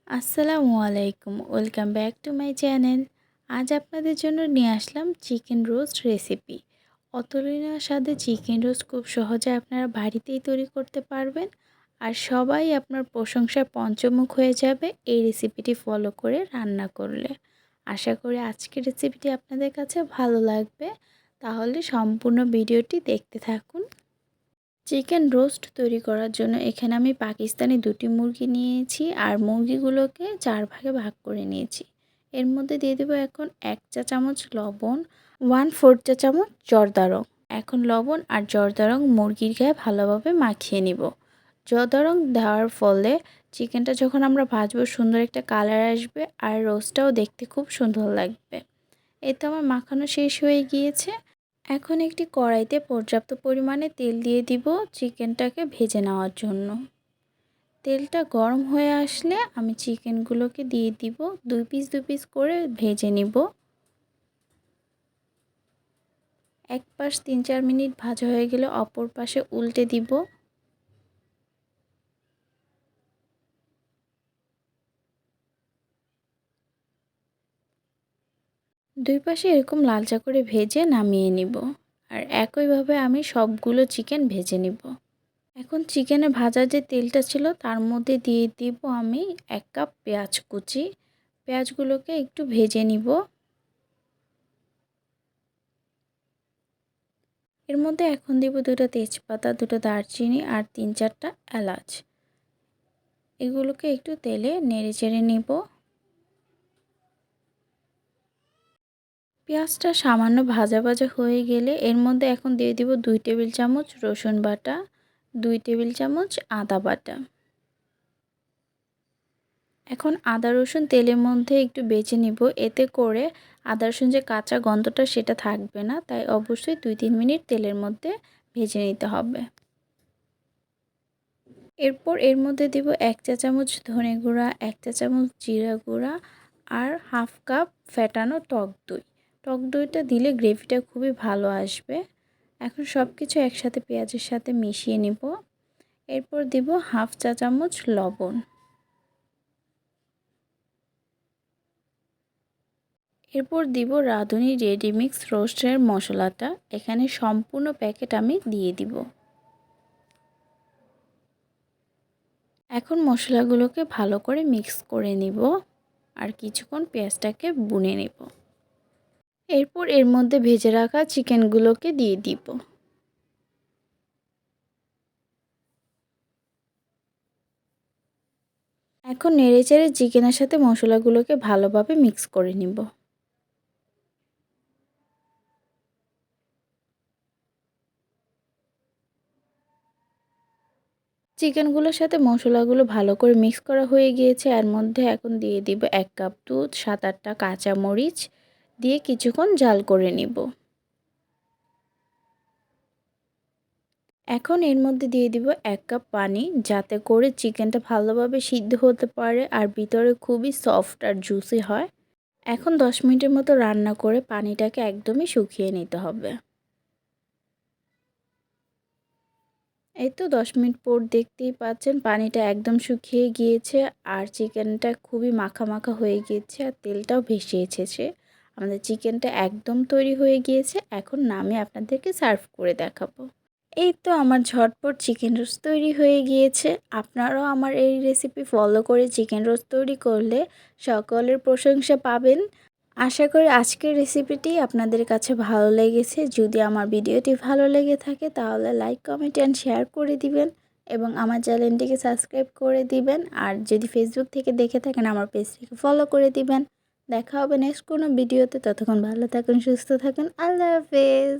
আসসালামু আলাইকুম, welcome back to my channel. আজ আপনাদের জন্য নিয়ে আসলাম চিকেন রোস্ট রেসিপি। অতুলনীয় স্বাদে চিকেন রোস্ট খুব সহজে আপনারা বাড়িতেই তৈরি করতে পারবেন, আর সবাই আপনার প্রশংসায় পঞ্চমুখ হয়ে যাবে এই রেসিপিটি ফলো করে রান্না করলে। আশা করি আজকের রেসিপিটি আপনাদের কাছে ভালো লাগবে, তাহলে সম্পূর্ণ ভিডিওটি দেখতে থাকুন। চিকেন রোস্ট তৈরি করার জন্য এখানে আমি পাকিস্তানি 2টি মুরগি নিয়েছি, আর মুরগিগুলোকে 4 ভাগে ভাগ করে নিয়েছি। এর মধ্যে দিয়ে দেবো এখন 1 চা চামচ লবণ, 1/4 চা চামচ জর্দা রং। এখন লবণ আর জর্দা রং মুরগির গায়ে ভালোভাবে মাখিয়ে নিব। জর্দা রং দেওয়ার ফলে চিকেনটা যখন আমরা ভাজবো সুন্দর একটা কালার আসবে, আর রোস্টটাও দেখতে খুব সুন্দর লাগবে। এই তো আমার মাখানো শেষ হয়ে গিয়েছে। এখন একটি কড়াইতে পর্যাপ্ত পরিমাণে তেল দিয়ে দিব চিকেনটাকে ভেজে নেওয়ার জন্য। তেলটা গরম হয়ে আসলে আমি চিকেনগুলোকে দিয়ে দিব, 2 পিস করে ভেজে নিব। এক পাশ 3-4 মিনিট ভাজা হয়ে গেলে অপর পাশে উল্টে দিব। দুই পাশে এরকম লালচা করে ভেজে নামিয়ে নিব, আর একইভাবে আমি সবগুলো চিকেন ভেজে নিব। এখন চিকেনে ভাজা যে তেলটা ছিল তার মধ্যে দিয়ে দিব আমি 1 কাপ পেঁয়াজ কুচি। পেঁয়াজগুলোকে একটু ভেজে নিব। এর মধ্যে এখন দিব 2টা তেজপাতা, 2টা দারচিনি আর 3-4টা এলাচ। এগুলোকে একটু তেলে নেড়ে চেড়ে নিব। পেঁয়াজটা সামান্য ভাজা ভাজা হয়ে গেলে এর মধ্যে এখন দিয়ে দিব 2 টেবিল চামচ রসুন বাটা, 2 টেবিল চামচ আদা বাটা। এখন আদা রসুন তেলের মধ্যে একটু বেজে নিব, এতে করে আদা রসুন যে কাঁচা গন্ধটা সেটা থাকবে না, তাই অবশ্যই 2-3 মিনিট তেলের মধ্যে ভেজে নিতে হবে। এরপর এর মধ্যে দিব 1 চা চামচ ধনে গুঁড়া, 1 চা চামচ জিরা গুঁড়া আর 1/2 কাপ ফেটানো টক দই। টক দইটা দিলে গ্রেভিটা খুবই ভালো আসবে। এখন সব কিছু একসাথে পেঁয়াজের সাথে মিশিয়ে নিব। এরপর দিব 1/2 চা চামচ লবণ। এরপর দিব রাঁধুনি রেডিমিক্স রোস্টের মশলাটা, এখানে সম্পূর্ণ প্যাকেট আমি দিয়ে দিব। এখন মশলাগুলোকে ভালো করে মিক্স করে নিব, আর কিছুক্ষণ পেঁয়াজটাকে ভুনে নেব। এরপর এর মধ্যে ভেজে রাখা চিকেনগুলোকে দিয়ে দিব। এখন নেড়েচেড়ে চিকেনের সাথে মশলাগুলোকে ভালোভাবে মিক্স করে নিব। চিকেনগুলোর সাথে মশলাগুলো ভালো করে মিক্স করা হয়ে গিয়েছে। এর মধ্যে এখন দিয়ে দিব 1 কাপ দুধ, 7-8টা কাঁচামরিচ দিয়ে কিছুক্ষণ জাল করে নিব। এখন এর মধ্যে দিয়ে দিব 1 কাপ পানি, যাতে করে চিকেনটা ভালোভাবে সিদ্ধ হতে পারে আর ভিতরে খুবই সফট আর জুসি হয়। এখন 10 মিনিটের মতো রান্না করে পানিটাকে একদমই শুকিয়ে নিতে হবে। এই তো 10 মিনিট পর দেখতেই পাচ্ছেন পানিটা একদম শুকিয়ে গিয়েছে, আর চিকেনটা খুবই মাখা মাখা হয়ে গিয়েছে, আর তেলটাও ভেসে এসেছে। আমাদের চিকেনটা একদম তৈরি হয়ে গিয়েছে। এখন নামিয়ে আপনাদেরকে সার্ভ করে দেখাবো। এই তো আমার ঝটপট চিকেন রোস্ট তৈরি হয়ে গিয়েছে। আপনারাও আমার এই রেসিপি ফলো করে চিকেন রোস্ট তৈরি করলে সকলের প্রশংসা পাবেন। আশা করি আজকের রেসিপিটি আপনাদের কাছে ভালো লেগেছে। যদি আমার ভিডিওটি ভালো লেগে থাকে তাহলে লাইক, কমেন্ট অ্যান্ড শেয়ার করে দিবেন, এবং আমার চ্যানেলটিকে সাবস্ক্রাইব করে দিবেন। আর যদি ফেসবুক থেকে দেখে থাকেন আমার পেজটিকে ফলো করে দিবেন। দেখা হবে নেক্সট কোনো ভিডিওতে। ততক্ষণ ভালো থাকুন, সুস্থ থাকুন। আল্লাহ হাফেজ।